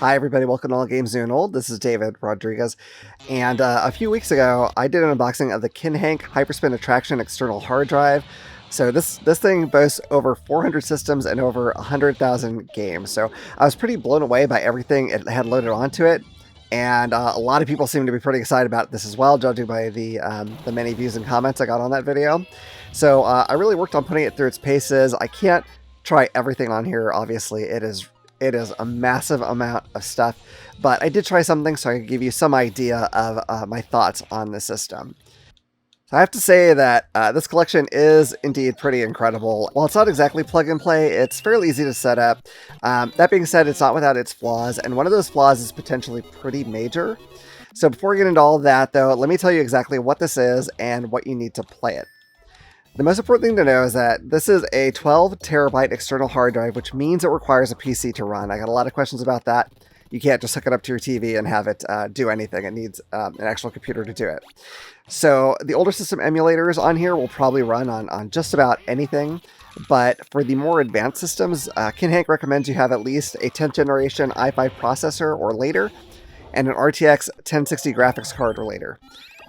Hi everybody, welcome to All Games New and Old. This is David Rodriguez, and a few weeks ago I did an unboxing of the Kinhank Hyperspin Attraction external hard drive. So this thing boasts over 400 systems and over 100,000 games. So I was pretty blown away by everything it had loaded onto it, and a lot of people seem to be pretty excited about this as well, judging by the many views and comments I got on that video. So I really worked on putting it through its paces. I can't try everything on here, obviously. It is a massive amount of stuff, but I did try something so I could give you some idea of my thoughts on the system. So I have to say that this collection is indeed pretty incredible. While it's not exactly plug and play, it's fairly easy to set up. That being said, it's not without its flaws, and one of those flaws is potentially pretty major. So before we get into all of that, though, let me tell you exactly what this is and what you need to play it. The most important thing to know is that this is a 12 terabyte external hard drive, which means it requires a PC to run. I got a lot of questions about that. You can't just hook it up to your TV and have it do anything. It needs an actual computer to do it. So the older system emulators on here will probably run on just about anything. But for the more advanced systems, Kinhank recommends you have at least a 10th generation i5 processor or later, and an RTX 1060 graphics card or later.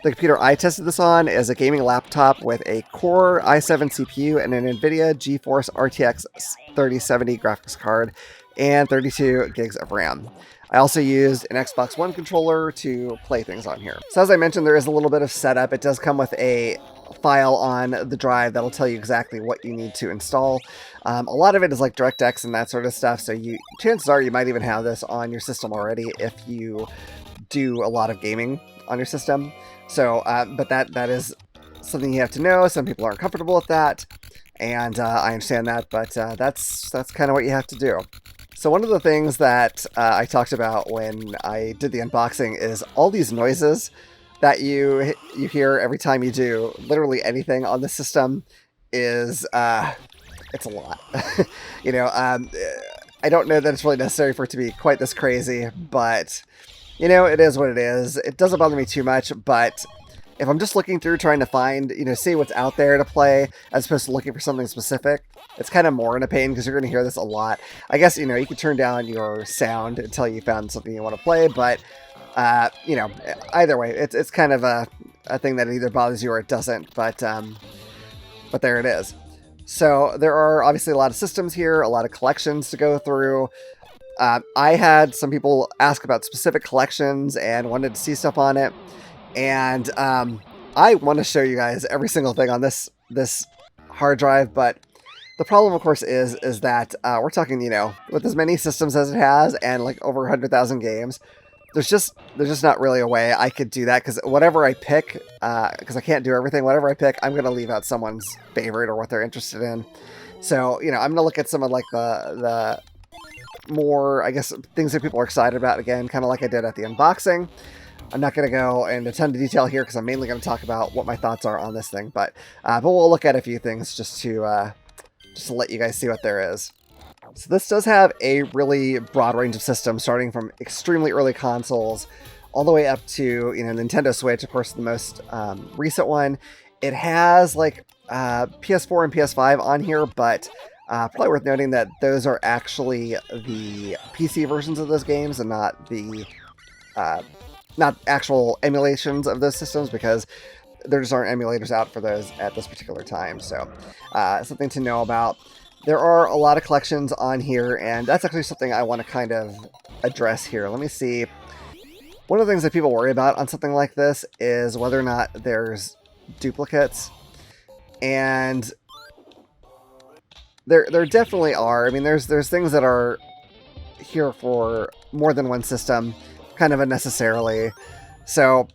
The computer I tested this on is a gaming laptop with a Core i7 CPU and an NVIDIA GeForce RTX 3070 graphics card and 32 gigs of RAM. I also used an Xbox One controller to play things on here. So as I mentioned, there is a little bit of setup. It does come with a file on the drive that'll tell you exactly what you need to install. A lot of it is like DirectX and that sort of stuff, so chances are you might even have this on your system already if you do a lot of gaming on your system. So, but that is something you have to know. Some people aren't comfortable with that, and I understand that, but that's kind of what you have to do. So one of the things that I talked about when I did the unboxing is all these noises that you hear every time you do literally anything on the system is it's a lot. I don't know that it's really necessary for it to be quite this crazy, but it is what it is. It doesn't bother me too much, but if I'm just looking through trying to find, see what's out there to play, as opposed to looking for something specific, it's kind of more in a pain because you're going to hear this a lot. I guess, you could turn down your sound until you found something you want to play, but, either way, it's kind of a thing that either bothers you or it doesn't, but there it is. So there are obviously a lot of systems here, a lot of collections to go through. I had some people ask about specific collections and wanted to see stuff on it, and I want to show you guys every single thing on this hard drive, but the problem, of course, is that we're talking, with as many systems as it has and like over 100,000 games, there's just not really a way I could do that, because whatever I pick, because I can't do everything, whatever I pick, I'm going to leave out someone's favorite or what they're interested in. So, I'm going to look at some of like the more, I guess, things that people are excited about, again, kind of like I did at the unboxing. I'm not going to go into a ton of detail here because I'm mainly going to talk about what my thoughts are on this thing, but we'll look at a few things just to let you guys see what there is. So this does have a really broad range of systems, starting from extremely early consoles all the way up to Nintendo Switch, of course, the most recent one. It has like PS4 and PS5 on here, but probably worth noting that those are actually the PC versions of those games and not the not actual emulations of those systems, because there just aren't emulators out for those at this particular time. So something to know about. There are a lot of collections on here, and that's actually something I want to kind of address here. Let me see. One of the things that people worry about on something like this is whether or not there's duplicates, and there definitely are. I mean, there's things that are here for more than one system, kind of unnecessarily. So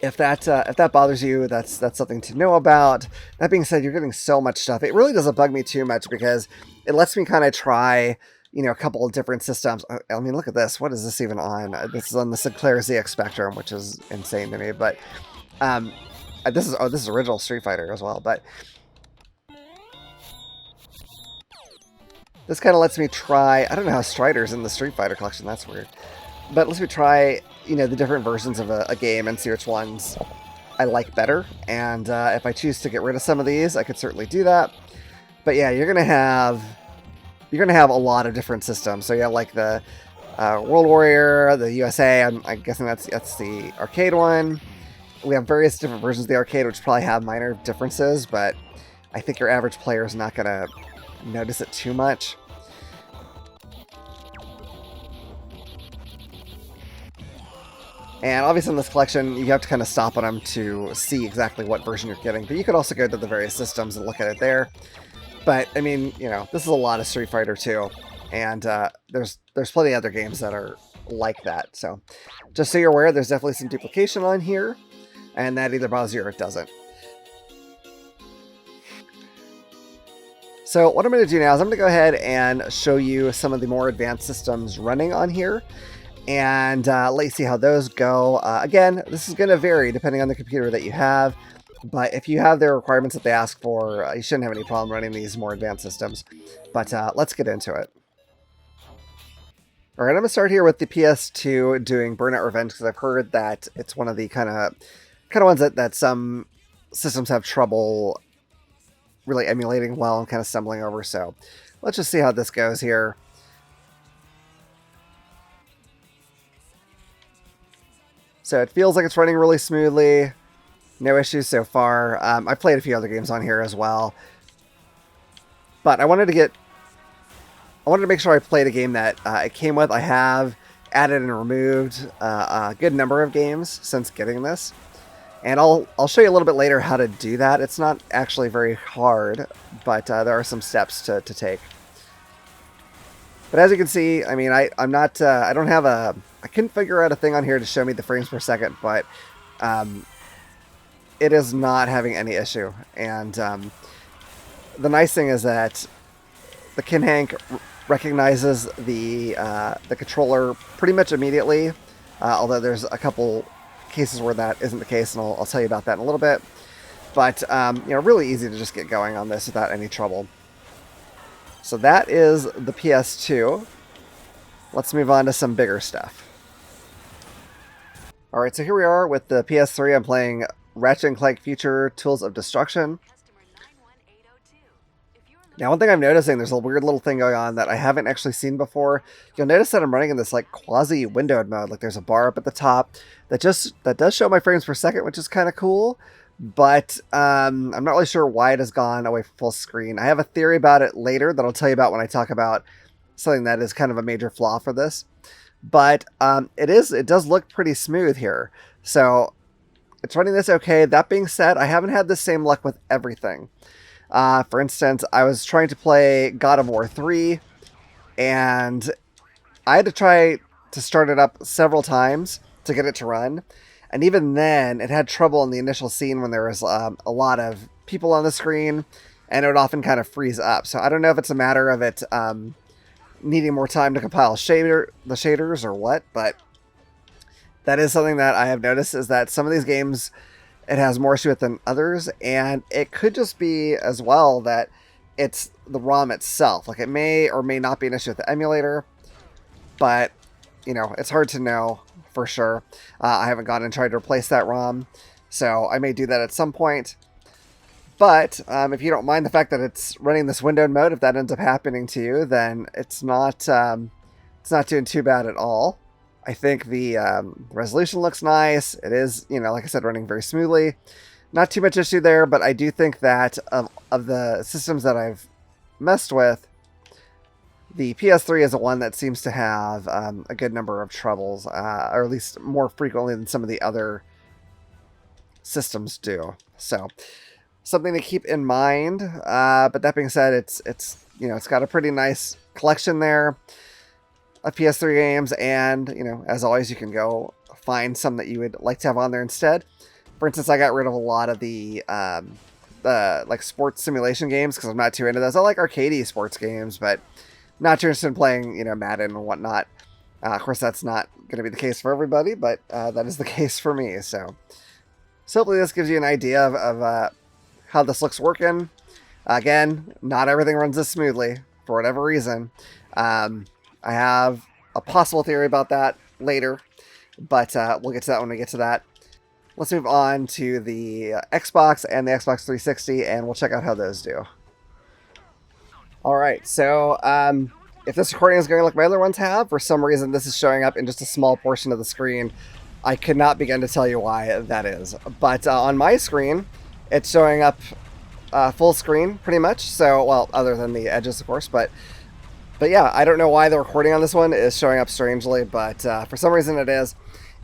if that bothers you, that's something to know about. That being said, you're getting so much stuff. It really doesn't bug me too much because it lets me kind of try, a couple of different systems. I mean, look at this. What is this even on? This is on the Sinclair ZX Spectrum, which is insane to me. But this is original Street Fighter as well. But this kind of lets me try. I don't know how Strider's in the Street Fighter collection. That's weird. But lets me try, the different versions of a game and see which ones I like better. And if I choose to get rid of some of these, I could certainly do that. But yeah, you're gonna have a lot of different systems. So you have like the World Warrior, the USA, I'm guessing that's the arcade one. We have various different versions of the arcade, which probably have minor differences, but I think your average player is not going to notice it too much. And obviously in this collection, you have to kind of stop on them to see exactly what version you're getting. But you could also go to the various systems and look at it there. But, I mean, you know, this is a lot of Street Fighter 2. And there's plenty of other games that are like that. So just so you're aware, there's definitely some duplication on here. And that either bothers you or it doesn't. So what I'm going to do now is I'm going to go ahead and show you some of the more advanced systems running on here. And let you see how those go. Again, this is going to vary depending on the computer that you have, but if you have the requirements that they ask for, you shouldn't have any problem running these more advanced systems. But let's get into it. All right, I'm going to start here with the PS2 doing Burnout Revenge because I've heard that it's one of the kind of ones that some systems have trouble really emulating well and kind of stumbling over. So let's just see how this goes here. So it feels like it's running really smoothly. No issues so far. I've played a few other games on here as well. But I wanted to make sure I played a game that it came with. I have added and removed a good number of games since getting this. And I'll show you a little bit later how to do that. It's not actually very hard, but there are some steps to take. But as you can see, I mean, I don't have I couldn't figure out a thing on here to show me the frames per second, but it is not having any issue. And the nice thing is that the Kinhank recognizes the controller pretty much immediately, although there's a couple cases where that isn't the case, and I'll tell you about that in a little bit. But you know, really easy to just get going on this without any trouble. So that is the PS2. Let's move on to some bigger stuff. Alright, so here we are with the PS3. I'm playing Ratchet & Clank Future Tools of Destruction. Now, one thing I'm noticing, there's a weird little thing going on that I haven't actually seen before. You'll notice that I'm running in this like quasi-windowed mode. Like there's a bar up at the top that does show my frames per second, which is kind of cool. But I'm not really sure why it has gone away full screen. I have a theory about it later that I'll tell you about when I talk about something that is kind of a major flaw for this. But it does look pretty smooth here. So it's running this okay. That being said, I haven't had the same luck with everything. For instance, I was trying to play God of War 3, and I had to try to start it up several times to get it to run. And even then, it had trouble in the initial scene when there was a lot of people on the screen, and it would often kind of freeze up. So I don't know if it's a matter of it needing more time to compile the shaders or what, but that is something that I have noticed, is that some of these games, it has more issue with than others, and it could just be as well that it's the ROM itself. Like it may or may not be an issue with the emulator, but you know, it's hard to know for sure. I haven't gone and tried to replace that ROM, so I may do that at some point. But if you don't mind the fact that it's running this windowed mode, if that ends up happening to you, then it's not doing too bad at all. I think the resolution looks nice. It is, you know, like I said, running very smoothly. Not too much issue there, but I do think that of the systems that I've messed with, the PS3 is the one that seems to have a good number of troubles, or at least more frequently than some of the other systems do. So something to keep in mind. But that being said, it's you know, it's got a pretty nice collection there of PS3 games, and you know, as always, you can go find some that you would like to have on there instead. For instance, I got rid of a lot of the like sports simulation games because I'm not too into those. I like arcadey sports games, but not too interested in playing, you know, Madden and whatnot. Of course, that's not going to be the case for everybody, but that is the case for me. So hopefully this gives you an idea of how this looks working. Again, not everything runs this smoothly for whatever reason. I have a possible theory about that later, but we'll get to that when we get to that. Let's move on to the Xbox and the Xbox 360, and we'll check out how those do. All right, so if this recording is going like my other ones have, for some reason this is showing up in just a small portion of the screen. I could not begin to tell you why that is. But on my screen, it's showing up full screen pretty much. So, well, other than the edges, of course. But yeah, I don't know why the recording on this one is showing up strangely, but for some reason it is.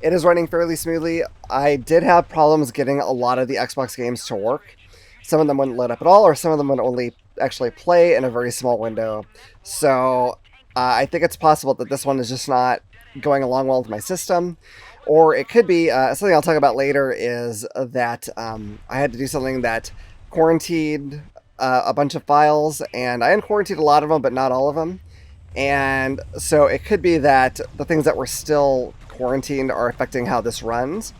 It is running fairly smoothly. I did have problems getting a lot of the Xbox games to work. Some of them wouldn't load up at all, or some of them would only actually play in a very small window. So I think it's possible that this one is just not going along well with my system. Or it could be, something I'll talk about later is that I had to do something that quarantined a bunch of files, and I unquarantined a lot of them, but not all of them. And so it could be that the things that were still quarantined are affecting how this runs.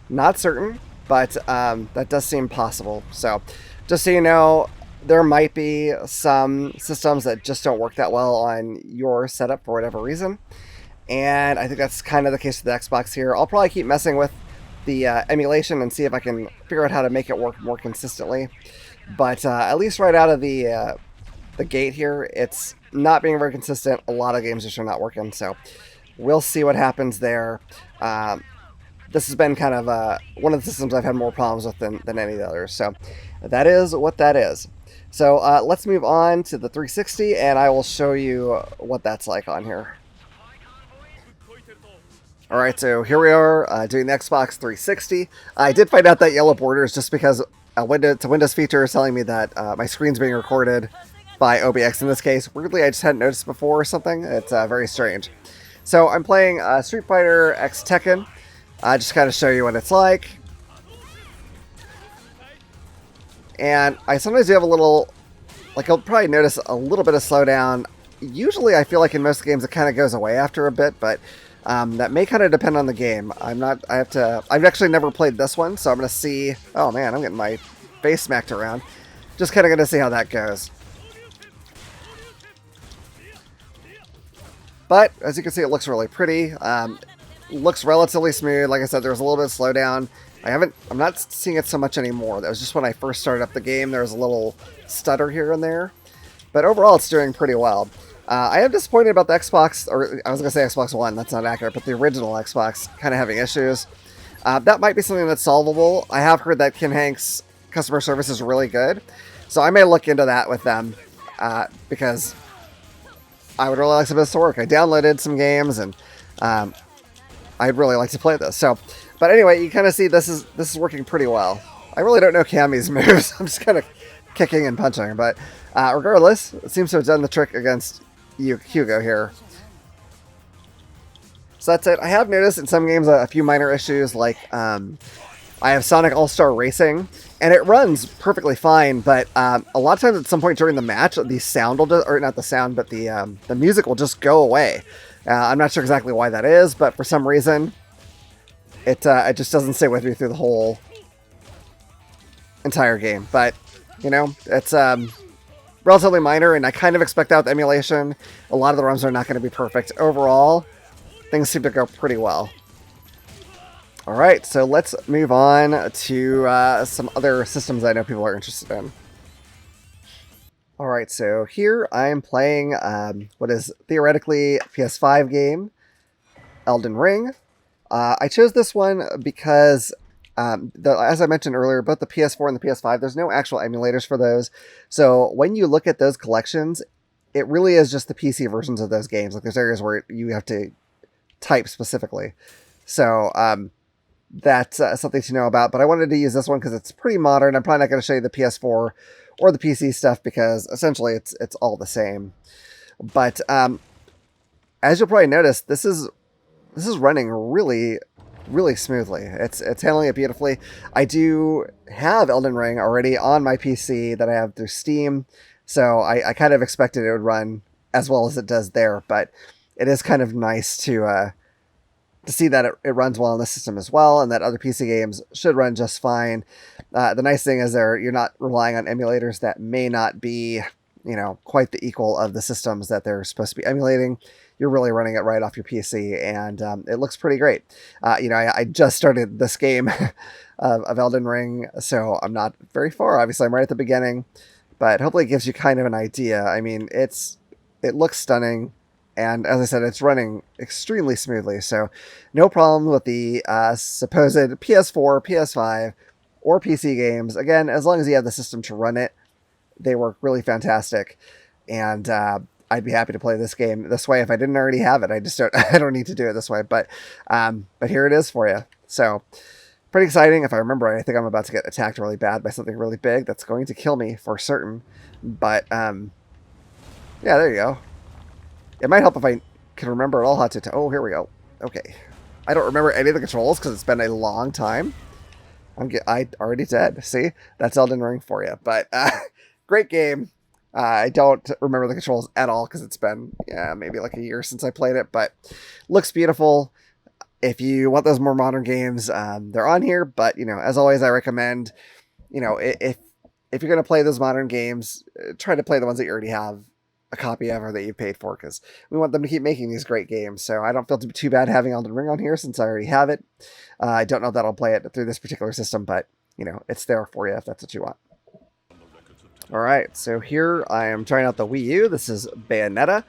Not certain, but that does seem possible. So just so you know, there might be some systems that just don't work that well on your setup for whatever reason. And I think that's kind of the case with the Xbox here. I'll probably keep messing with the emulation and see if I can figure out how to make it work more consistently. But at least right out of the gate here, it's not being very consistent. A lot of games just are not working, so we'll see what happens there. This has been kind of one of the systems I've had more problems with than any of the others, so that is what that is. So let's move on to the 360, and I will show you what that's like on here. Alright, so here we are doing the Xbox 360. I did find out that yellow border is just because it's a Windows feature telling me that my screen's being recorded by OBX in this case. Weirdly, I just hadn't noticed before or something. It's very strange. So I'm playing Street Fighter X Tekken. Just kind of show you what it's like. And I sometimes do have a little, like I'll probably notice a little bit of slowdown. Usually I feel like in most games it kind of goes away after a bit, but that may kind of depend on the game. I've actually never played this one, so I'm going to see. Oh man, I'm getting my face smacked around. Just kind of going to see how that goes. But as you can see, it looks really pretty. Looks relatively smooth. Like I said, there's a little bit of slowdown. I'm not seeing it so much anymore. That was just when I first started up the game. There was a little stutter here and there. But overall, it's doing pretty well. I am disappointed about the Xbox, or I was going to say Xbox One, that's not accurate, but the original Xbox kind of having issues. That might be something that's solvable. I have heard that Kinhank's customer service is really good, so I may look into that with them, because I would really like some of this to work. I downloaded some games, and I'd really like to play this. But anyway, you kind of see this is working pretty well. I really don't know Cammy's moves. I'm just kind of kicking and punching, but regardless, it seems to have done the trick against Hugo here. So that's it. I have noticed in some games a few minor issues, like I have Sonic All-Star Racing, and it runs perfectly fine, but a lot of times at some point during the match, the sound will just, or not the sound, but the music will just go away. I'm not sure exactly why that is, but for some reason, it just doesn't stay with me through the whole entire game. But, you know, it's relatively minor, and I kind of expect that with emulation. A lot of the ROMs are not going to be perfect. Overall, things seem to go pretty well. Alright, so let's move on to some other systems I know people are interested in. Alright, so here I am playing what is theoretically a PS5 game, Elden Ring. I chose this one because, as I mentioned earlier, both the PS4 and the PS5, there's no actual emulators for those. So when you look at those collections, it really is just the PC versions of those games. Like there's areas where you have to type specifically. So that's something to know about. But I wanted to use this one because it's pretty modern. I'm probably not going to show you the PS4 or the PC stuff because essentially it's all the same. But as you'll probably notice, this is running really smoothly. It's handling it beautifully. I do have Elden Ring already on my PC that I have through Steam, so I kind of expected it would run as well as it does there, but it is kind of nice to see that it runs well on the system as well, and that other PC games should run just fine. The nice thing is you're not relying on emulators that may not be, you know, quite the equal of the systems that they're supposed to be emulating. You're really running it right off your PC, and it looks pretty great. You know, I just started this game of Elden Ring, so I'm not very far. Obviously, I'm right at the beginning, but hopefully it gives you kind of an idea. I mean, it's It looks stunning. And as I said, it's running extremely smoothly. So no problem with the supposed PS4, PS5, or PC games. Again, as long as you have the system to run it, they work really fantastic. And I'd be happy to play this game this way if I didn't already have it. I just don't. I don't need to do it this way. But here it is for you. So pretty exciting. If I remember right, I think I'm about to get attacked really bad by something really big that's going to kill me for certain. But yeah, there you go. It might help if I can remember it all how to... Oh, here we go. Okay. I don't remember any of the controls because it's been a long time. I already dead. See? That's Elden Ring for you. But great game. I don't remember the controls at all because it's been maybe like a year since I played it. But looks beautiful. If you want those more modern games, they're on here. But, as always, I recommend, if you're going to play those modern games, try to play the ones that you already have a copy of or that you paid for, because we want them to keep making these great games. So I don't feel too bad having Elden Ring on here since I already have it. I don't know that I'll play it through this particular system, but it's there for you if that's what you want. All right, so here I am trying out the Wii U. This is Bayonetta,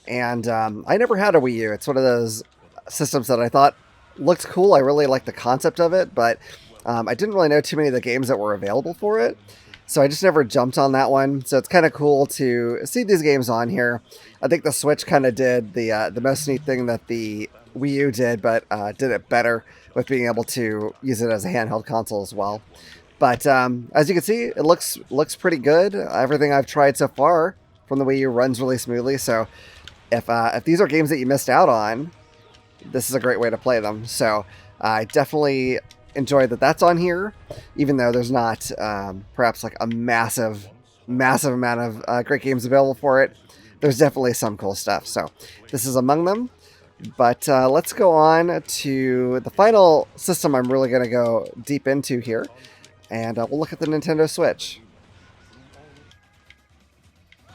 and I never had a Wii U. It's one of those systems that I thought looked cool. I really liked the concept of it, but I didn't really know too many of the games that were available for it. So I just never jumped on that one. So it's kind of cool to see these games on here. I think the Switch kind of did the most neat thing that the Wii U did, but did it better with being able to use it as a handheld console as well. But as you can see, it looks pretty good. Everything I've tried so far from the Wii U runs really smoothly. So if these are games that you missed out on, this is a great way to play them. So I definitely enjoyed that that's on here, even though there's not perhaps like a massive amount of great games available for it. There's definitely some cool stuff. So this is among them. But let's go on to the final system I'm really going to go deep into here. And we'll look at the Nintendo Switch.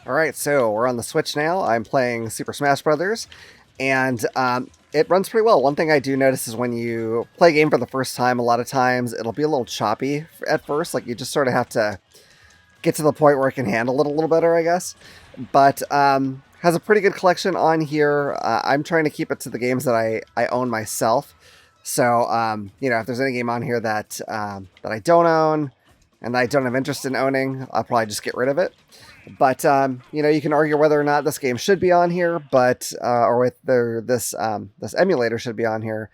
Alright, so we're on the Switch now. I'm playing Super Smash Bros. And it runs pretty well. One thing I do notice is when you play a game for the first time, a lot of times it'll be a little choppy at first. Like you just sort of have to get to the point where it can handle it a little better, I guess. But has a pretty good collection on here. I'm trying to keep it to the games that I own myself. So, if there's any game on here that I don't own and I don't have interest in owning, I'll probably just get rid of it. But, you can argue whether or not this game should be on here, but, or whether this emulator should be on here.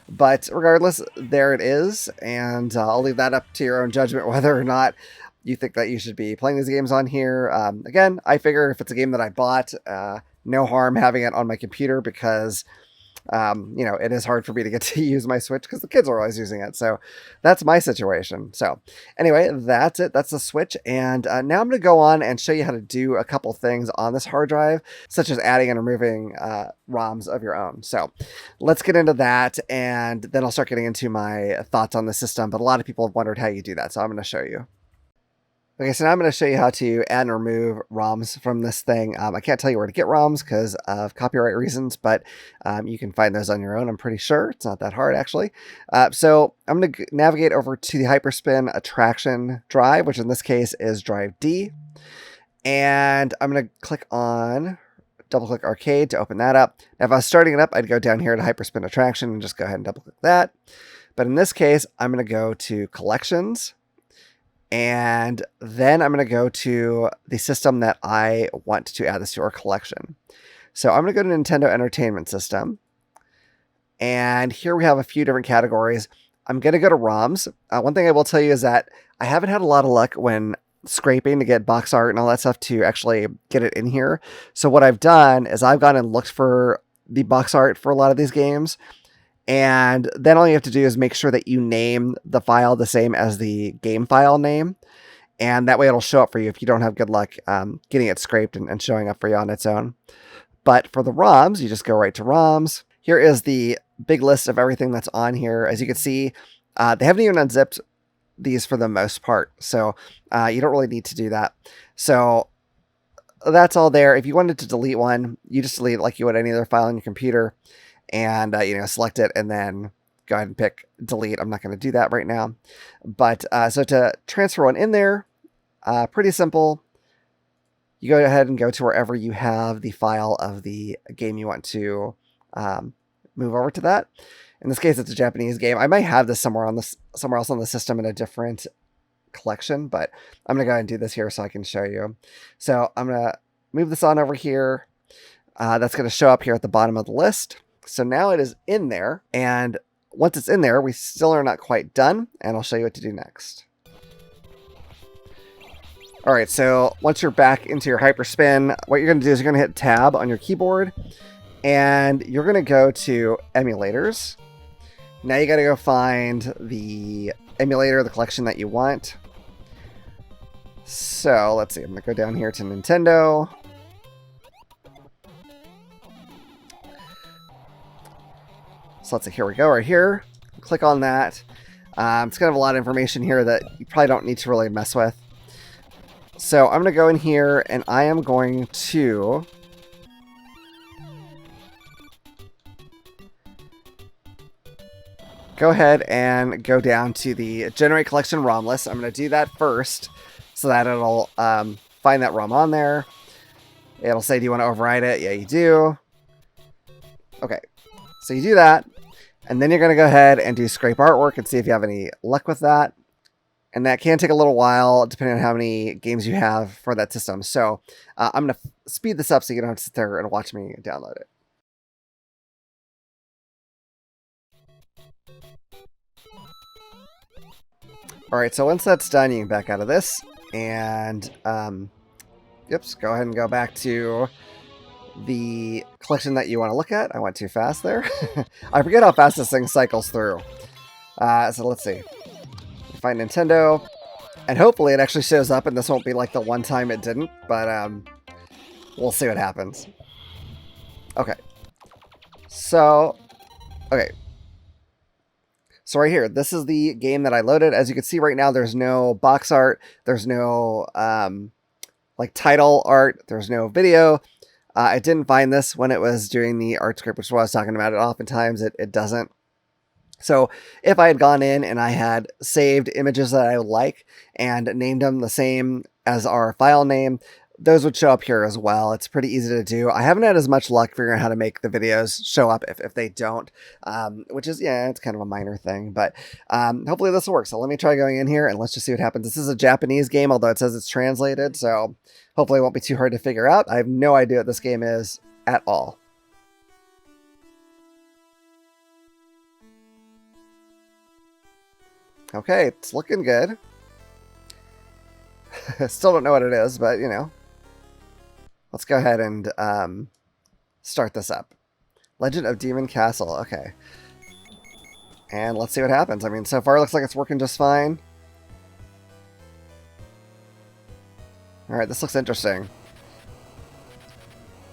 But regardless, there it is. And I'll leave that up to your own judgment, whether or not you think that you should be playing these games on here. Again, I figure if it's a game that I bought, no harm having it on my computer because... it is hard for me to get to use my Switch because the kids are always using it. So that's my situation. So anyway, that's it. That's the Switch. And now I'm going to go on and show you how to do a couple things on this hard drive, such as adding and removing ROMs of your own. So let's get into that. And then I'll start getting into my thoughts on the system. But a lot of people have wondered how you do that. So I'm going to show you. Okay, so now I'm going to show you how to add and remove ROMs from this thing. I can't tell you where to get ROMs because of copyright reasons, but you can find those on your own, I'm pretty sure. It's not that hard, actually. So I'm going to navigate over to the Hyperspin Attraction drive, which in this case is drive D. And I'm going to click on, double-click Arcade to open that up. Now, if I was starting it up, I'd go down here to Hyperspin Attraction and just go ahead and double-click that. But in this case, I'm going to go to Collections. And then I'm going to go to the system that I want to add this to our collection. So I'm going to go to Nintendo Entertainment System. And here we have a few different categories. I'm going to go to ROMs. One thing I will tell you is that I haven't had a lot of luck when scraping to get box art and all that stuff to actually get it in here. So what I've done is I've gone and looked for the box art for a lot of these games. And then all you have to do is make sure that you name the file the same as the game file name. And that way it'll show up for you if you don't have good luck getting it scraped and showing up for you on its own. But for the ROMs, you just go right to ROMs. Here is the big list of everything that's on here. As you can see, they haven't even unzipped these for the most part. So you don't really need to do that. So that's all there. If you wanted to delete one, you just delete it like you would any other file on your computer. And, select it and then go ahead and pick delete. I'm not going to do that right now. But so to transfer one in there, pretty simple. you go ahead and go to wherever you have the file of the game you want to move over to that. In this case, it's a Japanese game. I might have this somewhere else on the system in a different collection, but I'm gonna go ahead and do this here so I can show you. So I'm gonna move this on over here. That's gonna show up here at the bottom of the list. So now it is in there, and once it's in there, we still are not quite done, and I'll show you what to do next. All right, so once you're back into your Hyperspin, what you're going to do is you're going to hit Tab on your keyboard, and you're going to go to Emulators. Now you got to go find the emulator, the collection that you want. So let's see, I'm going to go down here to Nintendo. So let's see, here we go, right here. Click on that. It's kind of a lot of information here that you probably don't need to really mess with. So I'm going to go in here and I am going to go ahead and go down to the Generate Collection ROM list. I'm going to do that first so that it'll find that ROM on there. It'll say, do you want to override it? Yeah, you do. Okay, so you do that. And then you're going to go ahead and do scrape artwork and see if you have any luck with that. And that can take a little while depending on how many games you have for that system. So I'm going to speed this up so you don't have to sit there and watch me download it. All right, so once that's done, you can back out of this. And, go ahead and go back to the collection that you want to look at. I went too fast there. I forget how fast this thing cycles through. So let's see. Find Nintendo, and hopefully it actually shows up, and this won't be like the one time it didn't, but we'll see what happens. Okay. So right here, this is the game that I loaded. As you can see right now, there's no box art, there's no like title art, there's no video. I didn't find this when it was doing the art script, which is what I was talking about. Oftentimes it doesn't. So if I had gone in and I had saved images that I like and named them the same as our file name, those would show up here as well. It's pretty easy to do. I haven't had as much luck figuring out how to make the videos show up if they don't, which is, yeah, it's kind of a minor thing, but hopefully this will work. So let me try going in here and let's just see what happens. This is a Japanese game, although it says it's translated, so hopefully it won't be too hard to figure out. I have no idea what this game is at all. Okay, it's looking good. Still don't know what it is, but, you know. Let's go ahead and start this up. Legend of Demon Castle, okay. And let's see what happens. I mean, so far it looks like it's working just fine. Alright, this looks interesting.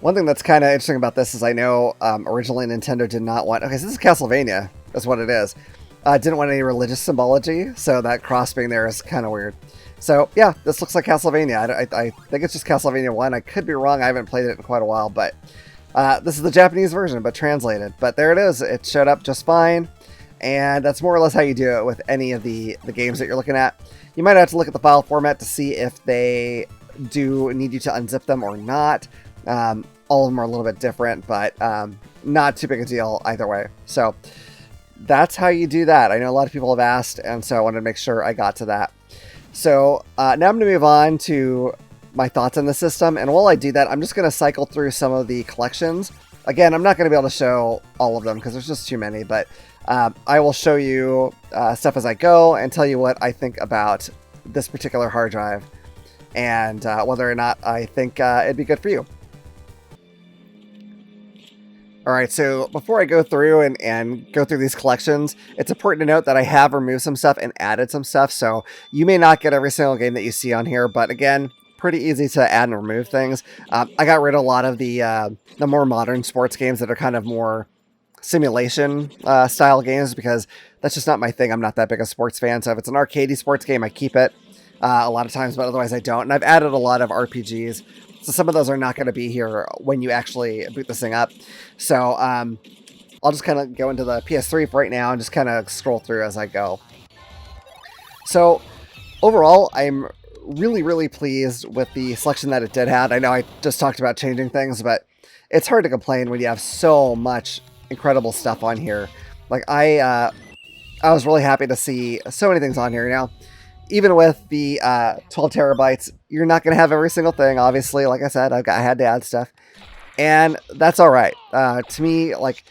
One thing that's kind of interesting about this is I know originally Nintendo did not want... Okay, so this is Castlevania. That's what it is. Didn't want any religious symbology, so that cross being there is kind of weird. So, yeah, this looks like Castlevania. I think it's just Castlevania 1. I could be wrong. I haven't played it in quite a while, but this is the Japanese version, but translated. But there it is. It showed up just fine, and that's more or less how you do it with any of the games that you're looking at. You might have to look at the file format to see if they do need you to unzip them or not. All of them are a little bit different, but not too big a deal either way. So that's how you do that. I know a lot of people have asked, and so I wanted to make sure I got to that. So now I'm going to move on to my thoughts on the system, and while I do that, I'm just going to cycle through some of the collections. Again, I'm not going to be able to show all of them because there's just too many, but I will show you stuff as I go and tell you what I think about this particular hard drive and whether or not I think it'd be good for you. Alright, so before I go through and go through these collections, it's important to note that I have removed some stuff and added some stuff, so you may not get every single game that you see on here, but again, pretty easy to add and remove things. I got rid of a lot of the more modern sports games that are kind of more simulation style games because that's just not my thing. I'm not that big a sports fan, so if it's an arcadey sports game, I keep it a lot of times, but otherwise I don't. And I've added a lot of RPGs. So some of those are not going to be here when you actually boot this thing up. So I'll just kind of go into the PS3 for right now and just kind of scroll through as I go. So overall, I'm really pleased with the selection that it did have. I know I just talked about changing things, but it's hard to complain when you have so much incredible stuff on here. Like, I was really happy to see so many things on here. Now, even with the 12 terabytes, you're not going to have every single thing, obviously. Like I said, I had to add stuff. And that's all right. To me, like,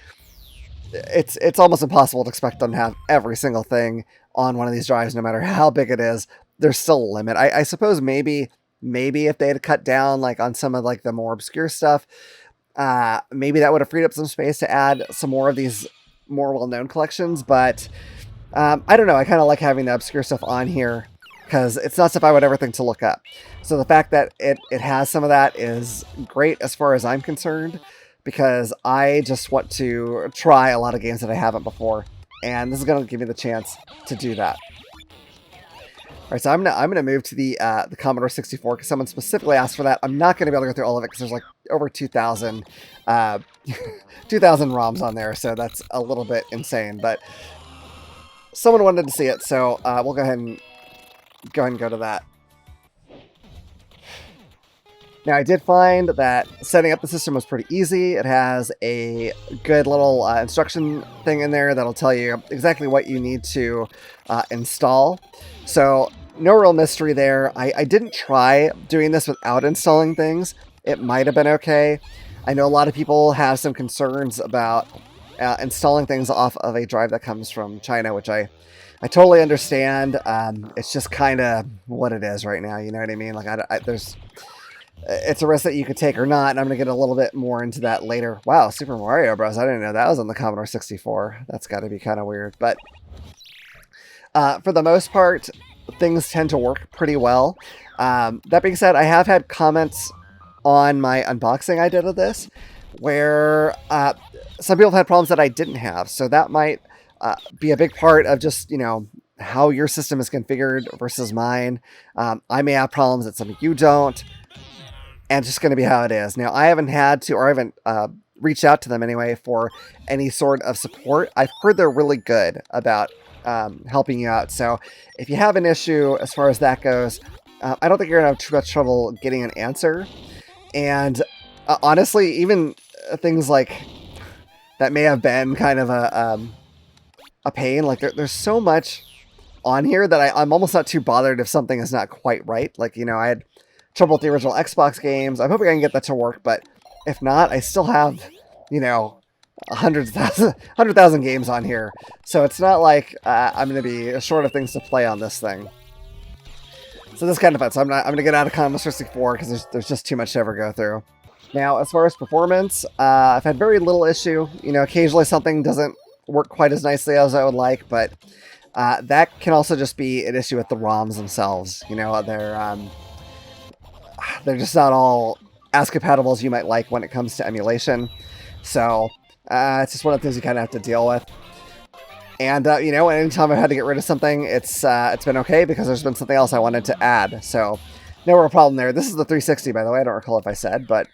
it's almost impossible to expect them to have every single thing on one of these drives, no matter how big it is. There's still a limit. I suppose maybe if they had cut down like on some of like the more obscure stuff, maybe that would have freed up some space to add some more of these more well-known collections. But I don't know. I kind of like having the obscure stuff on here because it's not stuff I would ever think to look up. So the fact that it has some of that is great as far as I'm concerned, because I just want to try a lot of games that I haven't before, and this is going to give me the chance to do that. All right, so I'm gonna move to the Commodore 64 because someone specifically asked for that. I'm not going to be able to go through all of it because there's like over 2,000 2,000 ROMs on there, so that's a little bit insane. But someone wanted to see it, so we'll go ahead and go to that. Now, I did find that setting up the system was pretty easy. It has a good little instruction thing in there that'll tell you exactly what you need to install. So, no real mystery there. I didn't try doing this without installing things. It might have been okay. I know a lot of people have some concerns about installing things off of a drive that comes from China, which I totally understand. It's just kind of what it is right now. You know what I mean? Like, it's a risk that you could take or not, and I'm going to get a little bit more into that later. Wow, Super Mario Bros. I didn't know that was on the Commodore 64. That's got to be kind of weird. But for the most part, things tend to work pretty well. That being said, I have had comments on my unboxing I did of this where some people have had problems that I didn't have. So that might be a big part of just, you know, how your system is configured versus mine. I may have problems that some of you don't. And it's just going to be how it is. Now, I haven't had to, or I haven't reached out to them anyway for any sort of support. I've heard they're really good about helping you out. So if you have an issue as far as that goes, I don't think you're going to have too much trouble getting an answer. And honestly, even things like that may have been kind of a pain. Like there's so much on here that I'm almost not too bothered if something is not quite right. Like, you know, I had trouble with the original Xbox games. I'm hoping I can get that to work, but if not, I still have, you know, 100,000 games on here. So it's not like I'm going to be short of things to play on this thing. So this is kind of fun. So I'm going to get out of Commodore 64 because there's just too much to ever go through. Now, as far as performance, I've had very little issue. You know, occasionally something doesn't work quite as nicely as I would like, but that can also just be an issue with the ROMs themselves. You know, they're just not all as compatible as you might like when it comes to emulation. So it's just one of the things you kind of have to deal with. And, you know, anytime I've had to get rid of something, it's been okay because there's been something else I wanted to add. So no real problem there. This is the 360, by the way. I don't recall if I said, but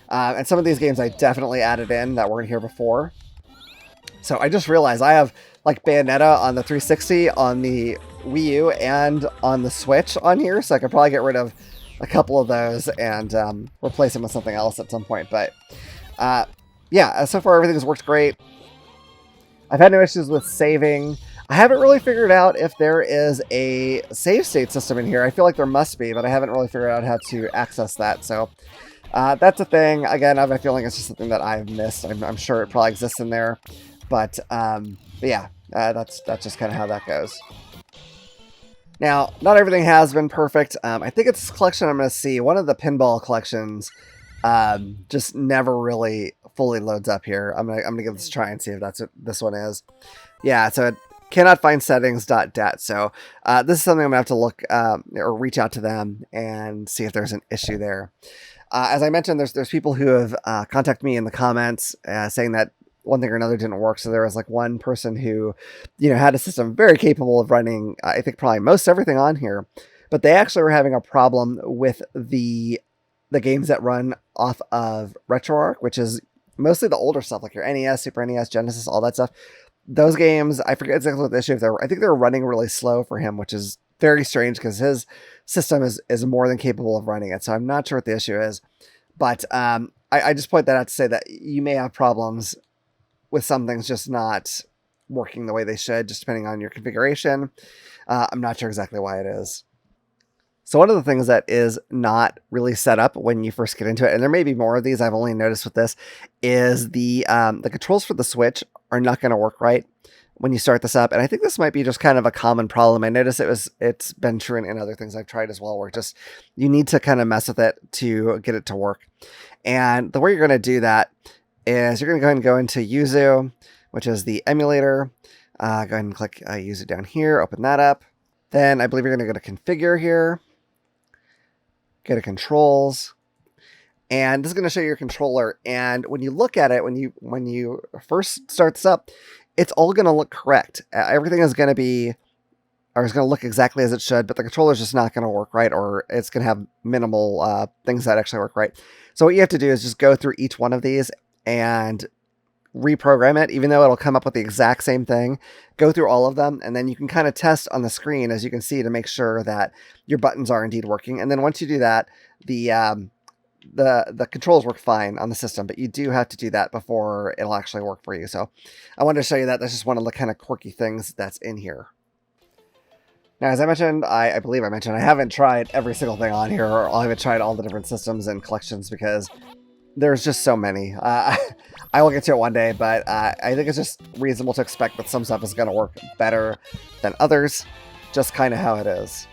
and some of these games I definitely added in that weren't here before. So I just realized I have like Bayonetta on the 360, on the Wii U, and on the Switch on here. So I could probably get rid of a couple of those and replace them with something else at some point. But yeah, so far everything's worked great. I've had no issues with saving. I haven't really figured out if there is a save state system in here. I feel like there must be, but I haven't really figured out how to access that. So that's a thing. Again, I have a feeling it's just something that I've missed. I'm sure it probably exists in there. But yeah, that's just kind of how that goes. Now, not everything has been perfect. I think it's this collection I'm going to see. One of the pinball collections just never really fully loads up here. I'm gonna give this a try and see if that's what this one is. Yeah, so it cannot find settings.dat. So this is something I'm going to have to look or reach out to them and see if there's an issue there. As I mentioned, there's people who have contacted me in the comments saying that one thing or another didn't work. So there was like one person who, you know, had a system very capable of running, I think probably most everything on here, but they actually were having a problem with the games that run off of RetroArch, which is mostly the older stuff like your NES, Super NES, Genesis, all that stuff. Those games, I forget exactly what the issue is. I think they're running really slow for him, which is very strange because his system is more than capable of running it. So I'm not sure what the issue is, but I just point that out to say that you may have problems with some things just not working the way they should, just depending on your configuration. I'm not sure exactly why it is. So one of the things that is not really set up when you first get into it, and there may be more of these, I've only noticed with this, is the controls for the Switch are not going to work right when you start this up. And I think this might be just kind of a common problem. I noticed it's been true in other things I've tried as well, where just you need to kind of mess with it to get it to work. And the way you're going to do that is you're going to go ahead and go into Yuzu, which is the emulator. Go ahead and click Yuzu down here, open that up. Then I believe you're going to go to Configure here. Go to Controls, and this is going to show you your controller. And when you look at it, when you first start this up, it's all going to look correct. Everything is going to be, or is going to look exactly as it should, but the controller is just not going to work right, or it's going to have minimal things that actually work right. So what you have to do is just go through each one of these and reprogram it, even though it'll come up with the exact same thing. Go through all of them, and then you can kind of test on the screen, as you can see, to make sure that your buttons are indeed working. And then once you do that, the controls work fine on the system, but you do have to do that before it'll actually work for you. So I wanted to show you that. That's just one of the kind of quirky things that's in here. Now, as I mentioned, I believe I mentioned, I haven't tried every single thing on here, or I haven't tried all the different systems and collections because there's just so many. I will get to it one day, but I think it's just reasonable to expect that some stuff is going to work better than others. Just kind of how it is.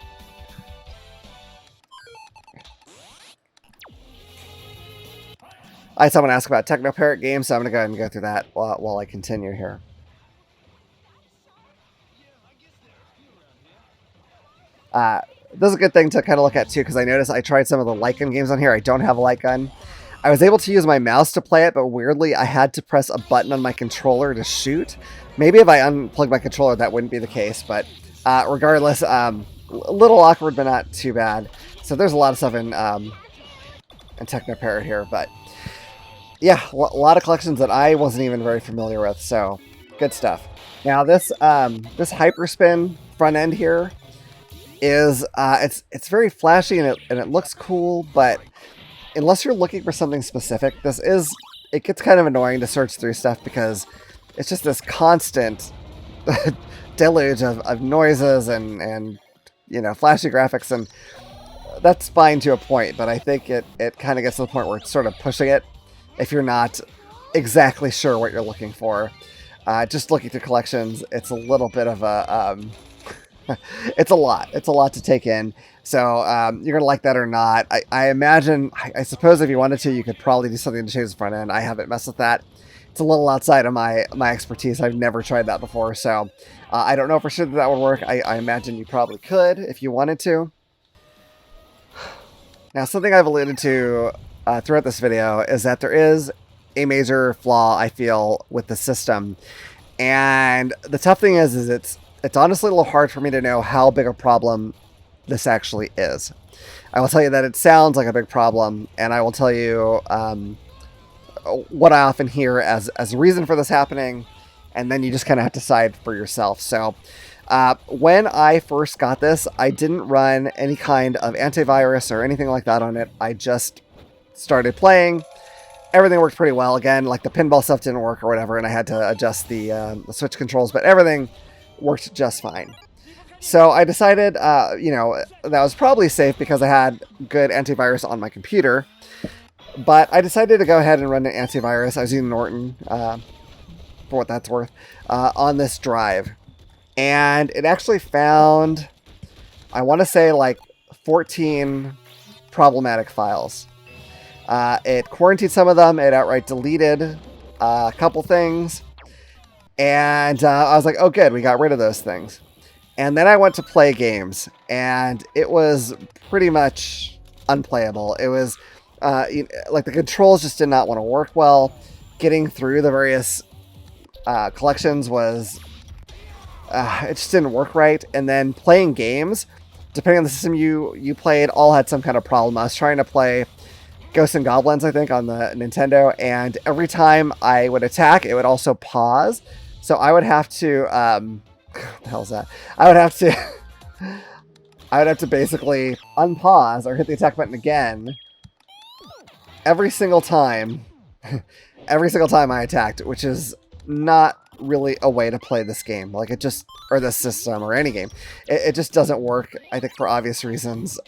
I had someone ask about Techno Parrot games, so I'm going to go ahead and go through that while I continue here. This is a good thing to kind of look at too, because I noticed I tried some of the light gun games on here. I don't have a light gun. I was able to use my mouse to play it, but weirdly, I had to press a button on my controller to shoot. Maybe if I unplugged my controller, that wouldn't be the case, but regardless, a little awkward, but not too bad. So there's a lot of stuff in Techno Parrot here, but yeah, a lot of collections that I wasn't even very familiar with, so good stuff. Now this Hyperspin front end here is it's very flashy and it looks cool, but unless you're looking for something specific, it gets kind of annoying to search through stuff because it's just this constant deluge of noises and flashy graphics, and that's fine to a point, but I think it kind of gets to the point where it's sort of pushing it if you're not exactly sure what you're looking for. Just looking through collections, it's a little bit of a it's a lot to take in. So you're gonna like that or not. I imagine, I suppose if you wanted to, you could probably do something to change the front end. I haven't messed with that. It's a little outside of my expertise. I've never tried that before, so I don't know for sure that would work. I imagine you probably could if you wanted to. Now, something I've alluded to throughout this video is that there is a major flaw, I feel, with the system. And the tough thing is it's honestly a little hard for me to know how big a problem this actually is. I will tell you that it sounds like a big problem, and I will tell you what I often hear as a reason for this happening, and then you just kind of have to decide for yourself. So when I first got this, I didn't run any kind of antivirus or anything like that on it. I just started playing. Everything worked pretty well. Again, like the pinball stuff didn't work or whatever, and I had to adjust the Switch controls, but everything worked just fine. So I decided, that was probably safe because I had good antivirus on my computer. But I decided to go ahead and run an antivirus. I was using Norton, for what that's worth, on this drive. And it actually found, I want to say, like 14 problematic files. It quarantined some of them. It outright deleted a couple things. And I was like, oh, good, we got rid of those things. And then I went to play games, and it was pretty much unplayable. It was like the controls just did not want to work well. Getting through the various collections was, it just didn't work right. And then playing games, depending on the system you played, all had some kind of problem. I was trying to play Ghosts and Goblins, I think, on the Nintendo, and every time I would attack, it would also pause. So I would have to, what the hell's that? I would have to I would have to basically unpause or hit the attack button again every single time. Every single time I attacked, which is not really a way to play this game. Like, it just, or this system, or any game. It just doesn't work, I think, for obvious reasons.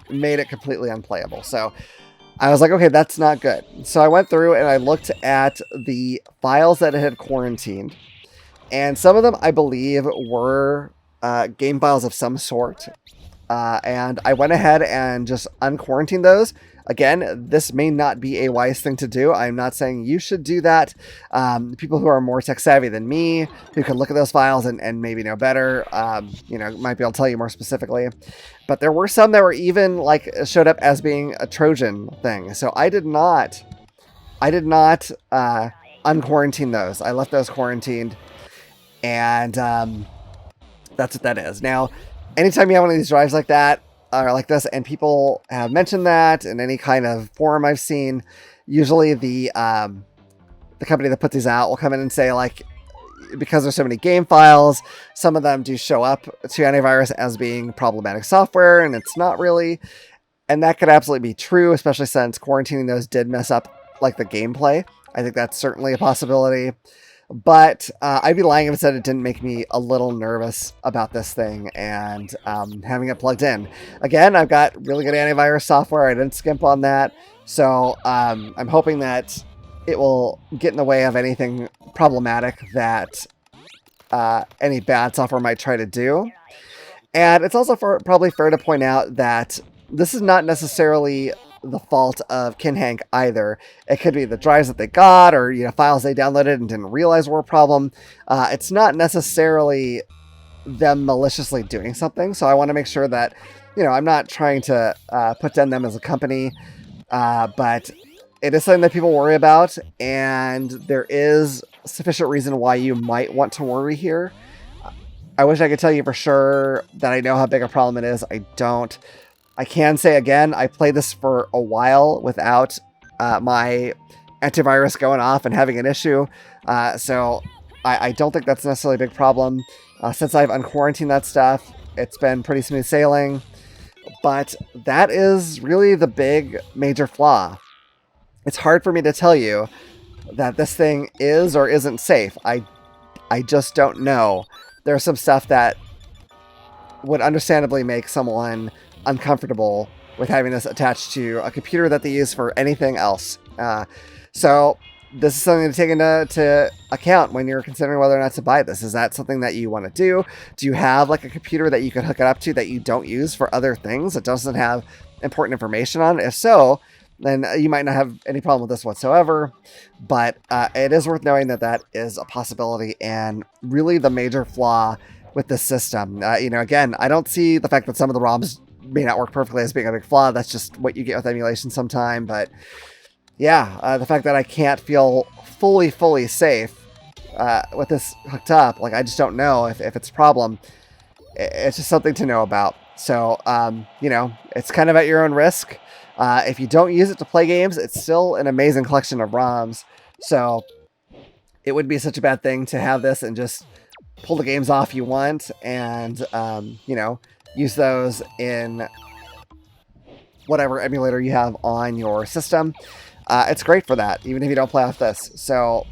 Made it completely unplayable. So I was like, okay, that's not good. So I went through and I looked at the files that it had quarantined. And some of them, I believe, were game files of some sort. And I went ahead and just unquarantined those. Again, this may not be a wise thing to do. I'm not saying you should do that. People who are more tech savvy than me, who can look at those files and maybe know better, might be able to tell you more specifically. But there were some that were even like showed up as being a Trojan thing. So I did not unquarantine those. I left those quarantined, and that's what that is. Now, anytime you have one of these drives like that, or like this, and people have mentioned that in any kind of forum I've seen, usually the company that puts these out will come in and say, like, because there's so many game files, some of them do show up to antivirus as being problematic software, and it's not really. And that could absolutely be true, especially since quarantining those did mess up, like, the gameplay. I think that's certainly a possibility. But I'd be lying if I said it didn't make me a little nervous about this thing and having it plugged in. Again, I've got really good antivirus software. I didn't skimp on that. So I'm hoping that it will get in the way of anything problematic that any bad software might try to do. And it's also probably fair to point out that this is not necessarily the fault of Kinhank either. It could be the drives that they got, or files they downloaded and didn't realize were a problem. It's not necessarily them maliciously doing something. So I want to make sure that I'm not trying to put down them as a company, but it is something that people worry about, and there is sufficient reason why you might want to worry here. I wish I could tell you for sure that I know how big a problem it is. I don't. I can say again, I played this for a while without my antivirus going off and having an issue. So I don't think that's necessarily a big problem. Since I've unquarantined that stuff, it's been pretty smooth sailing. But that is really the big major flaw. It's hard for me to tell you that this thing is or isn't safe. I just don't know. There's some stuff that would understandably make someone uncomfortable with having this attached to a computer that they use for anything else. So this is something to take into account when you're considering whether or not to buy this. Is that something that you want to do? Do you have like a computer that you could hook it up to that you don't use for other things that doesn't have important information on? If so, then you might not have any problem with this whatsoever. But it is worth knowing that that is a possibility, and really the major flaw with this system. Again, I don't see the fact that some of the ROMs may not work perfectly as being a big flaw. That's just what you get with emulation sometime. But yeah, the fact that I can't feel fully safe with this hooked up, like, I just don't know if it's a problem. It's just something to know about. So, it's kind of at your own risk. If you don't use it to play games, it's still an amazing collection of ROMs. So it would be such a bad thing to have this and just pull the games off you want and, use those in whatever emulator you have on your system. It's great for that, even if you don't play off this. So,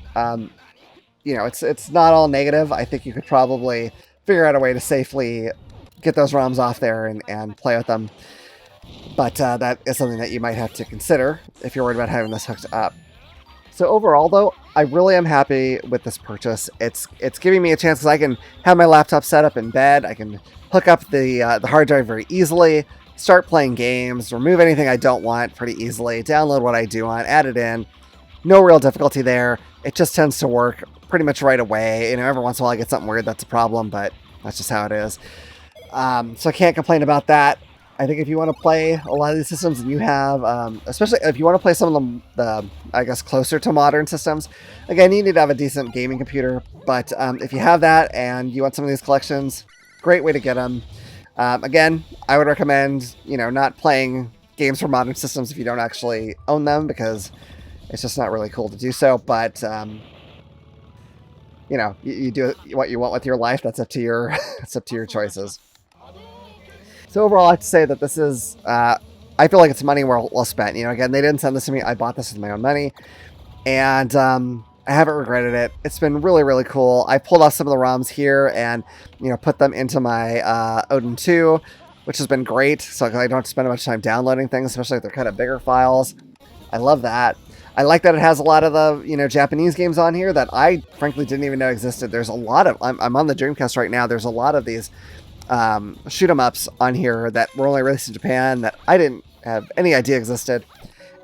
it's not all negative. I think you could probably figure out a way to safely get those ROMs off there and play with them. But that is something that you might have to consider if you're worried about having this hooked up. So overall, though, I really am happy with this purchase. It's giving me a chance because I can have my laptop set up in bed. I can hook up the hard drive very easily, start playing games, remove anything I don't want pretty easily, download what I do want, add it in. No real difficulty there. It just tends to work pretty much right away. Every once in a while I get something weird that's a problem, but that's just how it is. So I can't complain about that. I think if you want to play a lot of these systems and you have, especially if you want to play some of the I guess, closer to modern systems, again, you need to have a decent gaming computer. But if you have that and you want some of these collections, great way to get them. Again, I would recommend, not playing games for modern systems if you don't actually own them, because it's just not really cool to do so. But, you do what you want with your life. That's up to your, it's up to your choices. So overall, I have to say that this is, I feel like it's money well spent. Again, they didn't send this to me. I bought this with my own money. And I haven't regretted it. It's been really, really cool. I pulled off some of the ROMs here and, put them into my Odin 2, which has been great. So I don't have to spend much time downloading things, especially if they're kind of bigger files. I love that. I like that it has a lot of the, Japanese games on here that I frankly didn't even know existed. There's a lot of, I'm on the Dreamcast right now. There's a lot of these shoot 'em ups on here that were only released in Japan that I didn't have any idea existed.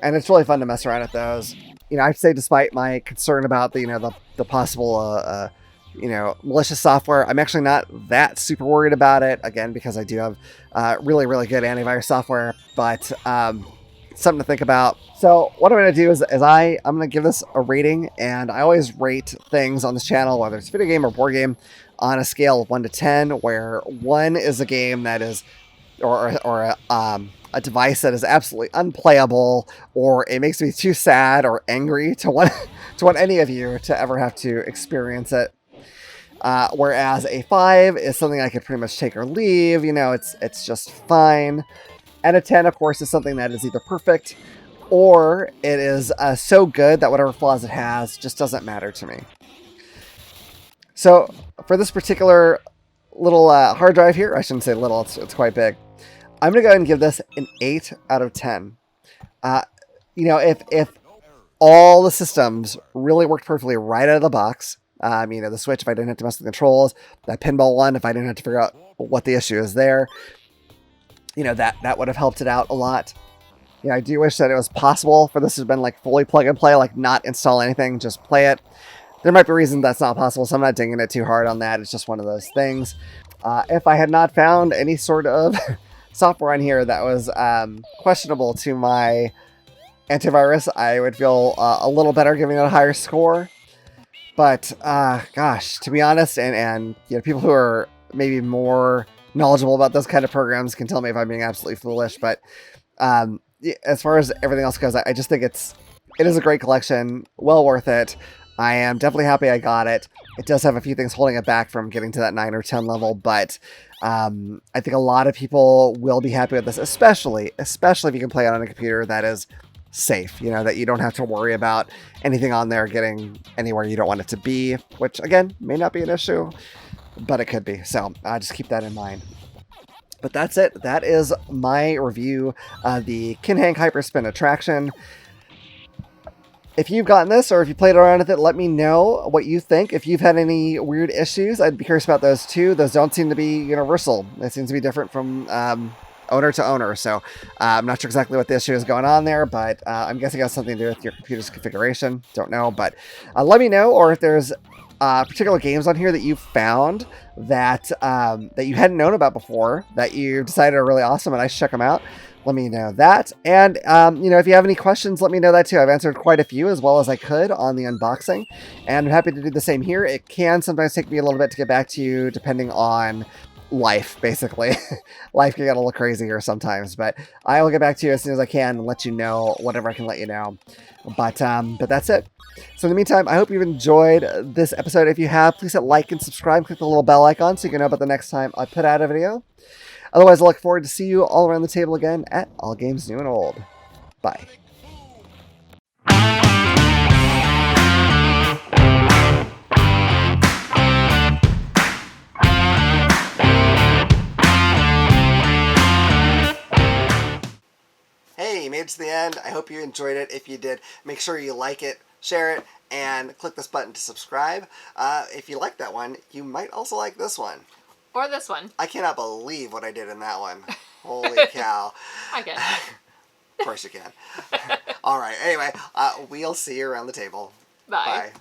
And it's really fun to mess around with those. I'd say despite my concern about the possible, malicious software, I'm actually not that super worried about it. Again, because I do have really, really good antivirus software, but something to think about. So what I'm going to do is I'm going to give this a rating, and I always rate things on this channel, whether it's video game or board game, on a scale of 1 to 10, where 1 is a game that is, or a device that is absolutely unplayable, or it makes me too sad or angry to want any of you to ever have to experience it. Whereas a 5 is something I could pretty much take or leave. It's just fine. And a 10, of course, is something that is either perfect or it is so good that whatever flaws it has just doesn't matter to me. So for this particular little hard drive here, I shouldn't say little, it's quite big. I'm going to go ahead and give this an 8 out of 10. If all the systems really worked perfectly right out of the box, the Switch, if I didn't have to mess with the controls, that pinball one, if I didn't have to figure out what the issue is there, that would have helped it out a lot. I do wish that it was possible for this to have been like fully plug and play, like not install anything, just play it. There might be reasons that's not possible, so I'm not dinging it too hard on that. It's just one of those things. If I had not found any sort of software on here that was questionable to my antivirus, I would feel a little better giving it a higher score. But gosh, to be honest, and people who are maybe more knowledgeable about those kind of programs can tell me if I'm being absolutely foolish. But as far as everything else goes, I just think it is a great collection, well worth it. I am definitely happy I got it. It does have a few things holding it back from getting to that 9 or 10 level, but I think a lot of people will be happy with this, especially if you can play it on a computer that is safe, that you don't have to worry about anything on there getting anywhere you don't want it to be, which again, may not be an issue, but it could be. So just keep that in mind. But that's it. That is my review of the Kinhank Hyperspin Attraction. If you've gotten this, or if you played around with it, let me know what you think. If you've had any weird issues, I'd be curious about those too. Those don't seem to be universal. It seems to be different from owner to owner. So I'm not sure exactly what the issue is going on there, but I'm guessing it has something to do with your computer's configuration. Don't know, but let me know. Or if there's particular games on here that you found that that you hadn't known about before, that you decided are really awesome and I should check them out, let me know that. And, if you have any questions, let me know that too. I've answered quite a few as well as I could on the unboxing, and I'm happy to do the same here. It can sometimes take me a little bit to get back to you depending on life, basically. Life can get a little crazier sometimes, but I will get back to you as soon as I can and let you know whatever I can let you know. But that's it. So in the meantime, I hope you've enjoyed this episode. If you have, please hit like and subscribe. Click the little bell icon so you can know about the next time I put out a video. Otherwise, I look forward to see you all around the table again at All Games New and Old. Bye. Hey, you made it to the end. I hope you enjoyed it. If you did, make sure you like it, share it, and click this button to subscribe. If you like that one, you might also like this one. Or this one. I cannot believe what I did in that one. Holy cow. I can. Of course you can. All right. Anyway, we'll see you around the table. Bye. Bye.